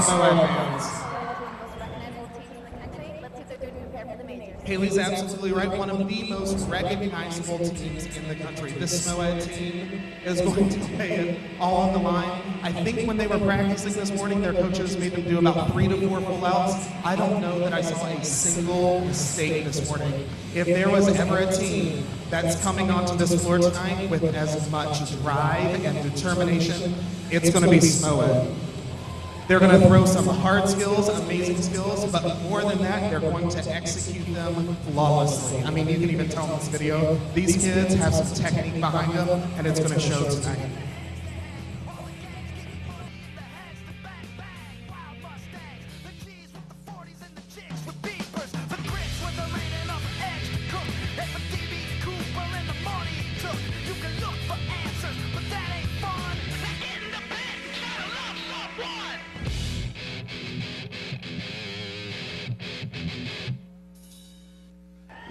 SMOA fans. Haley's absolutely right. One of the most recognizable teams in the country. This SMOA team is going to lay it all on the line. I think when they were practicing this morning, their coaches made them do about 3 to 4 pull-outs. I don't know that I saw a single mistake this morning. If there was ever a team that's coming onto this floor tonight with as much drive and determination, it's going to be SMOA. They're going to throw some hard skills, amazing skills, but more than that, they're going to execute them flawlessly. I mean, you can even tell in this video, these kids have some technique behind them, and it's going to show tonight.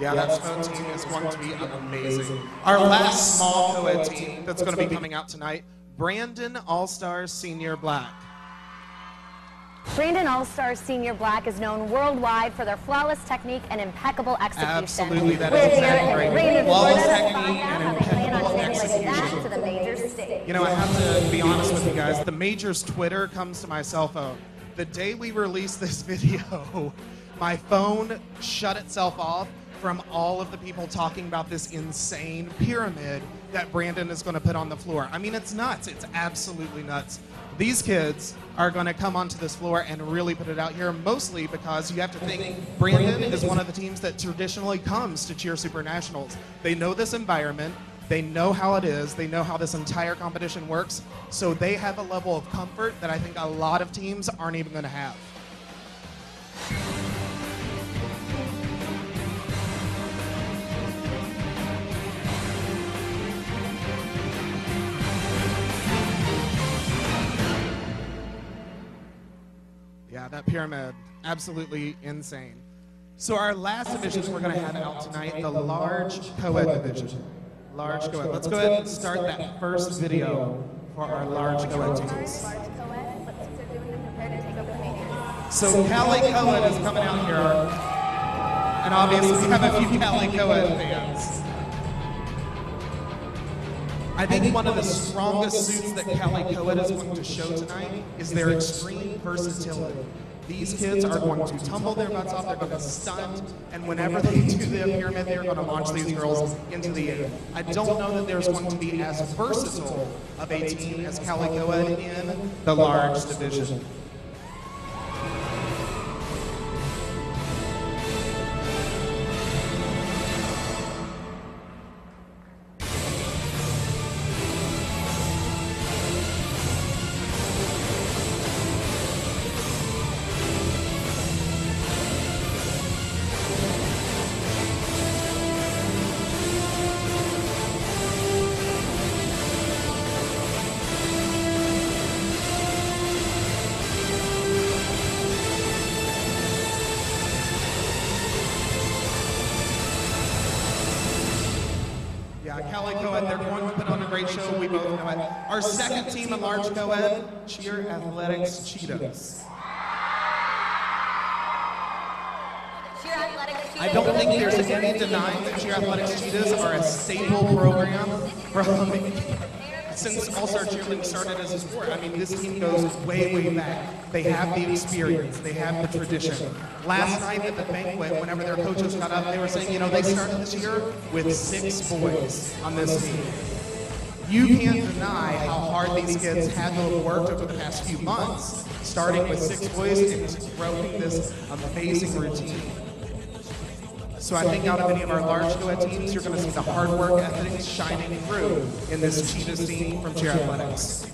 Yeah, that SMO team is going to be amazing. Our last small co-ed team that's going to be coming out tonight, Brandon All-Stars Senior Black. Brandon All-Stars Senior Black is known worldwide for their flawless technique and impeccable execution. Absolutely, that is exactly right. Flawless technique and impeccable execution. To the major stage. You know, I have to be honest with you guys. The Major's Twitter comes to my cell phone. The day we released this video, my phone shut itself off from all of the people talking about this insane pyramid that Brandon is going to put on the floor. I mean, it's nuts. It's absolutely nuts. These kids are going to come onto this floor and really put it out here, mostly because you have to think Brandon is one of the teams that traditionally comes to Cheer Super Nationals. They know this environment. They know how it is. They know how this entire competition works. So they have a level of comfort that I think a lot of teams aren't even going to have. Yeah, that pyramid, absolutely insane. So our last division we're going to have out tonight, the large co-ed division. Large co-ed. Let's go ahead and start that first video for our large co-ed teams. So Cali co-ed is coming out here, and obviously we have a few Cali co-ed fans. I think one of the strongest suits that Cali co-ed is going to show tonight is their extreme versatility. These kids are going to tumble their butts off, they're going to stunt, and whenever they do the pyramid, they're going to launch these girls into the air. I don't know that there's going to be as versatile of a team as Cali co-ed in the large division. Cali co-ed, they're going to put on a great show, we both know it. Our second team in large co-ed, Cheer Athletics Cheetos. I don't think there's any denying that Cheer Athletics Cheetahs are a staple program since All-Star Cheerleading started as a sport. I mean, this team goes way, way back. They have the experience. They have the tradition. Last night at the banquet, whenever their coaches got up, they were saying, you know, they started this year with 6 boys on this team. You can't deny how hard these kids had to have worked over the past few months, starting with 6 boys and growing this amazing routine. So I think out of any of our large co-ed teams, you're going to see the hard work ethic shining through in this Cheetahs team from Cheer Athletics.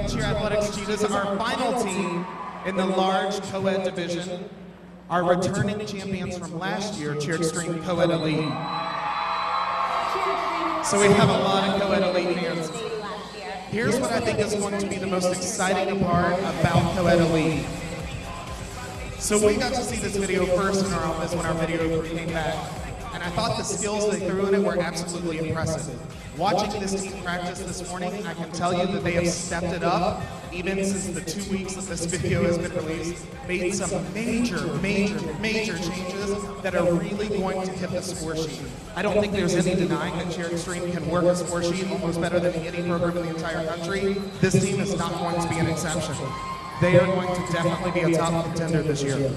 Cheer Athletics Cheetahs, our final team In the large co-ed division, our returning champions from last year, Cheer Extreme Co-ed Elite. So we have a lot of co-ed elite fans. Here's what I think is going to be the most exciting part about co-ed elite. So we got to see this video first in our office when our video crew came back, and I thought the skills they threw in it were absolutely impressive. Watching this team practice this morning, I can tell you that they have stepped it up, even since the 2 weeks that this video has been released, made some major changes that are really going to hit the score sheet. I don't think there's any denying that Cheer Extreme can work a score sheet almost better than any program in the entire country. This team is not going to be an exception. They are going to definitely be a top contender this year.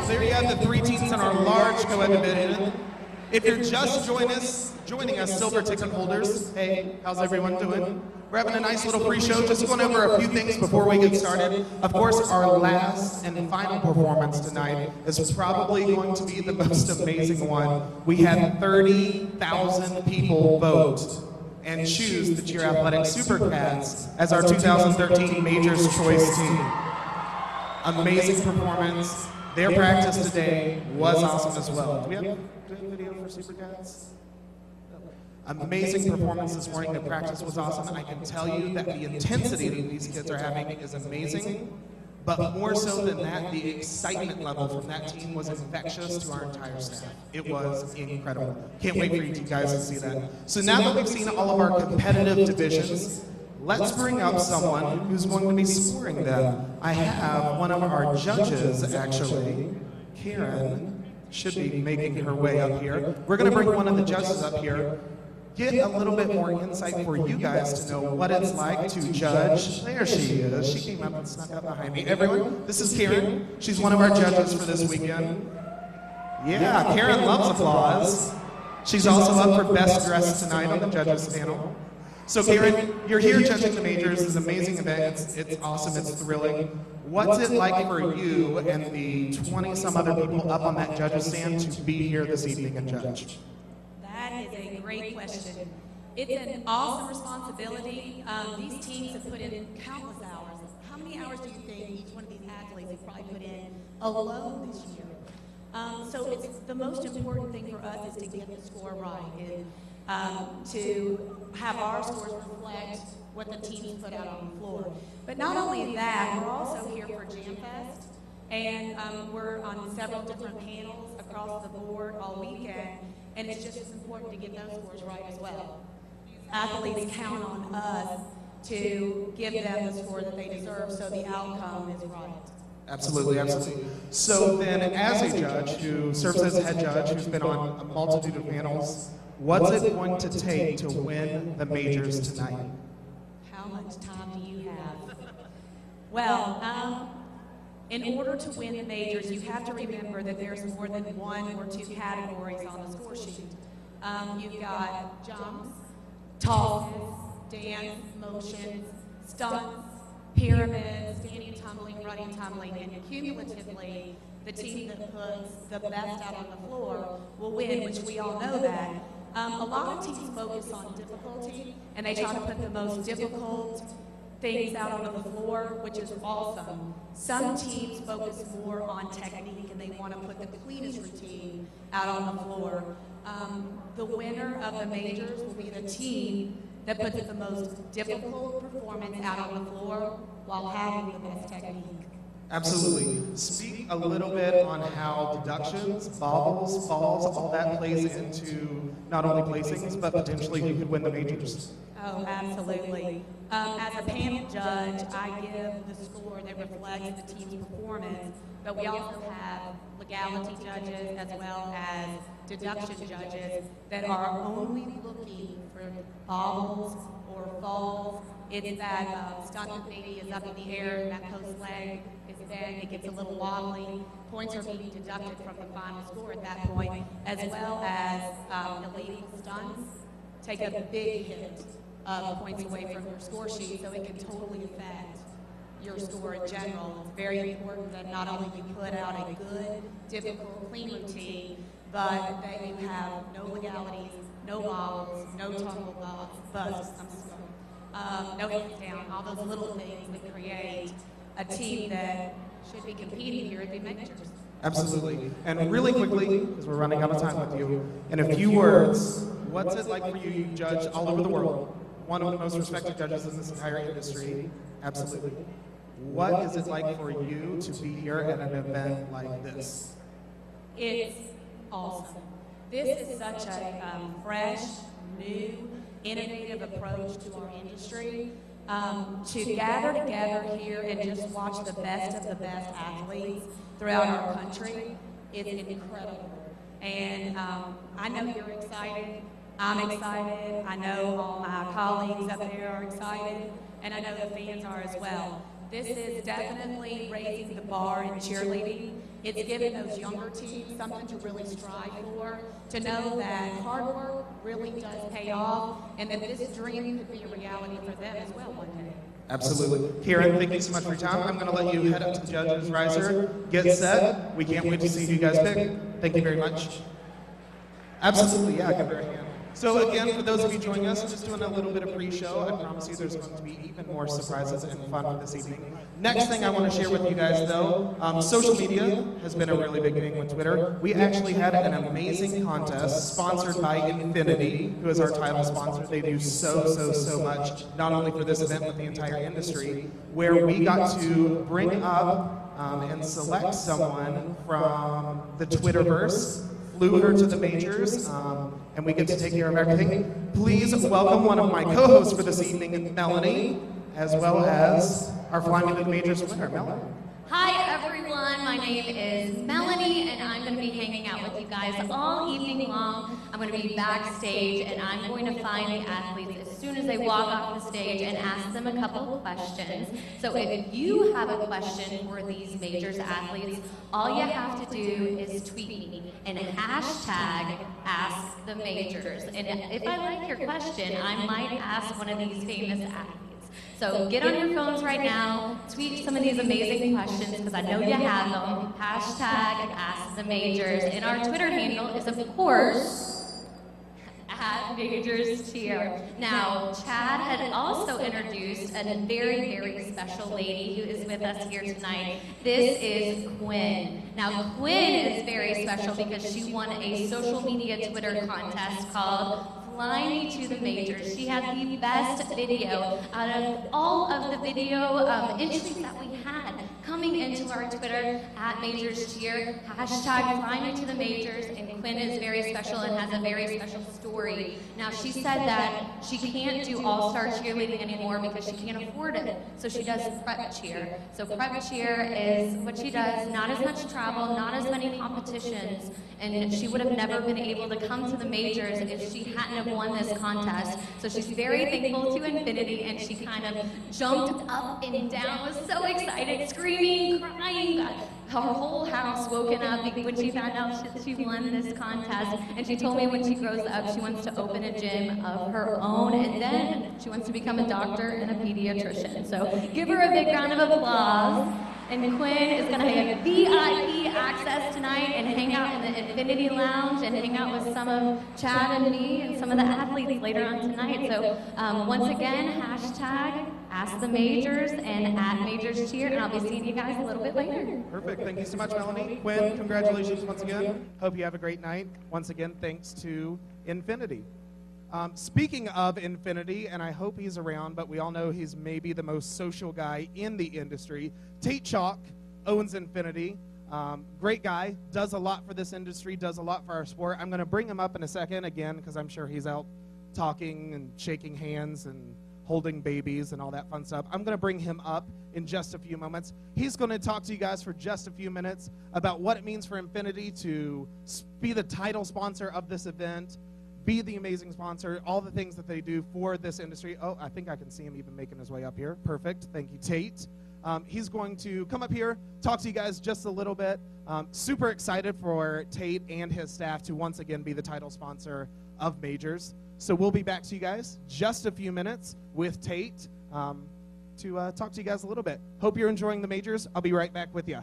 There you have the 3 teams in our large co-ed division. If you're just joining us, silver ticket holders, hey, how's everyone doing? We're having a nice little pre-show, just going over a few things before we get started. Of course, our last and final performance tonight is probably going to be the most amazing one. We had 30,000 people vote and choose the Cheer Athletic Supercats as our 2013 Majors Choice team. Amazing performance. Their practice today was awesome as well. Do we have a video for Supercats? Amazing performance this morning. The practice was awesome. I can tell you that the intensity that these kids are having is amazing, but more so than that, the excitement level from that team was infectious to our entire staff. It was incredible. Can't wait for you guys to see that. So now that we've seen all of our competitive divisions, let's bring up someone who's going to be scoring them. I have one of our judges, actually. Karen should be making her way up here. We're going to bring one of the judges up here, get a little bit more insight for you guys to know what it's like to judge. There she is. She came up and snuck up behind me. Everyone, this is Karen. She's one of our judges for this weekend. Yeah, Karen loves applause. She's also up for Best Dressed tonight on the judges panel. So Karen, you're here judging the majors. It's an amazing event. It's awesome. It's thrilling. What's it like for you and the 20-some other people up on that judges stand to be here this evening and judge? That is a great question. It's an awesome responsibility. These teams have put in countless hours. How many hours do you think each one of these athletes have probably put in alone this year? So it's the most important thing for us is to get the score right. To have our scores reflect what the teams put out on the floor. But not only that, we're also here for Jam Fest, and we're on several different panels across the board all weekend, and it's just as important to get those scores right as well. Athletes count on us to give them the score that they deserve so the outcome is right. Absolutely, absolutely. So then, as a judge who serves as a head judge, who's been on a multitude of panels, what's it going to take to win the majors tonight? How much time do you have? Well, in order to win the majors, you have to remember that there's more than 1 or 2 categories on the score sheet. You've got jumps, tosses, dance, motions, stunts, pyramids, standing, tumbling, running, tumbling, and cumulatively, the team that puts the best out on the floor will win, which we all know that. A lot of teams focus on difficulty, and they try to put the most difficult things out on the floor, which is awesome. Some teams focus more on technique, and they want to put the cleanest routine out on the floor. The winner of the majors will be the team that puts the most difficult performance out on the floor while having the best technique. Absolutely. Speak a little bit on how deductions, bobbles, falls, all that plays into not only placings, but potentially who could win the majors. Oh, absolutely. As a panel judge, I give the score that reflects the team's performance, but we also have legality judges as well as deduction judges that are only looking for bobbles or falls. It's that stunt that maybe is up in the air, that post leg is bent, it gets a little wobbly. Points are being deducted from the final score at that point, as well as illegal stunts take a big hit of points away from your score sheet, so it can totally affect your score in general. It's very important that not only you put out a good, difficult, clean routine, but that you have no legalities, no wobbles, no tumble busts, no hands down, all those little things that create a team that should be competing here at the majors. Absolutely. And really quickly, because we're running out of time with you, in a few words, what's it like for you? You judge all over the world, one of the most respected judges in this entire industry. Absolutely. What is it like for you to be here at an event like this? It's awesome. This is such a fresh, new, innovative approach to our industry. To gather together here and just watch the best of the best athletes throughout our country is incredible. And I know you're excited. I'm excited. I know all my colleagues up there are excited. And I know the fans are as well. This is definitely raising the bar in cheerleading. It's giving those younger teams something to really strive for, to know that hard work really does pay off, and that this dream could be a reality for them as well one day. Absolutely. Karen, thank you so much for your time. I'm going to let you head up to the judges' riser, get set. We can't wait to see who you guys pick. Thank you very much. Absolutely, yeah, give her a hand. So again, for those of you joining us, just doing a little bit of pre-show. I promise you there's going to be even more surprises and fun this evening. Next thing I want to share with you guys, though, social media has been a really big thing with Twitter. We actually had an amazing contest sponsored by Infinity, who is our title sponsor. They do so much, not only for this event, but the entire industry, where we got to bring up and select someone from the Twitterverse, flew her to the majors, and we get to take care of everything. Please welcome one of my co-hosts for this evening, Melanie, as well as our Flying to the Majors winner, Melanie. Hi everyone, my name is Melanie and I'm going to be hanging out with you guys all evening long. I'm going to be backstage and I'm going to find the athletes as soon as they walk off the stage and ask them a couple of questions. So if you have a question for these majors athletes, all you have to do is tweet me and hashtag ask the majors. And if I like your question, I might ask one of these famous athletes. So get on your phones right now, tweet some of these amazing questions because I know you have them. Hashtag Ask the Majors. And our Twitter handle is, of course, @MajorsCheer. Now, Chad had also introduced a very, very special lady who is with us here tonight. This is Quinn. Now, Quinn is very special because she won a social media Twitter contest called Fly Me to the Majors. She had the best video out of all of the video entries that we had coming into our Twitter @MajorsCheer, hashtag Fly Me to the Majors, and Quinn is very special and has a very special story. Now, she said that she can't do all-star cheerleading anymore because she can't afford it, so she does prep cheer. So prep cheer is what she does, not as much travel, not as many competitions, and she would have never been able to come to the majors if she hadn't have won this contest. So she's very thankful to Infinity, and she kind of jumped up and down, was so excited, screaming, crying, got her whole house woken up when she found out she won this contest. And she told me when she grows up, she wants to open a gym of her own, and then she wants to become a doctor and a pediatrician. So give her a big round of applause. And Quinn is going to have VIP access tonight and hang out in the Infinity Lounge and hang out with some of Chad and me and some of the athletes later on tonight. So once again, hashtag Ask the Majors and @MajorsCheer, and I'll be seeing you guys a little bit later. Perfect. Thank you so much, Melanie. Quinn, congratulations once again. Hope you have a great night. Once again, thanks to Infinity. Speaking of Infinity, and I hope he's around, but we all know he's maybe the most social guy in the industry. Tate Chalk owns Infinity. Great guy, does a lot for this industry, does a lot for our sport. I'm going to bring him up in a second again because I'm sure he's out talking and shaking hands and holding babies and all that fun stuff. I'm going to bring him up in just a few moments. He's going to talk to you guys for just a few minutes about what it means for Infinity to be the title sponsor of this event, be the amazing sponsor, all the things that they do for this industry. Oh, I think I can see him even making his way up here. Perfect. Thank you, Tate. He's going to come up here, talk to you guys just a little bit. Super excited for Tate and his staff to once again be the title sponsor of Majors. So we'll be back to you guys just a few minutes with Tate to talk to you guys a little bit. Hope you're enjoying the Majors. I'll be right back with you.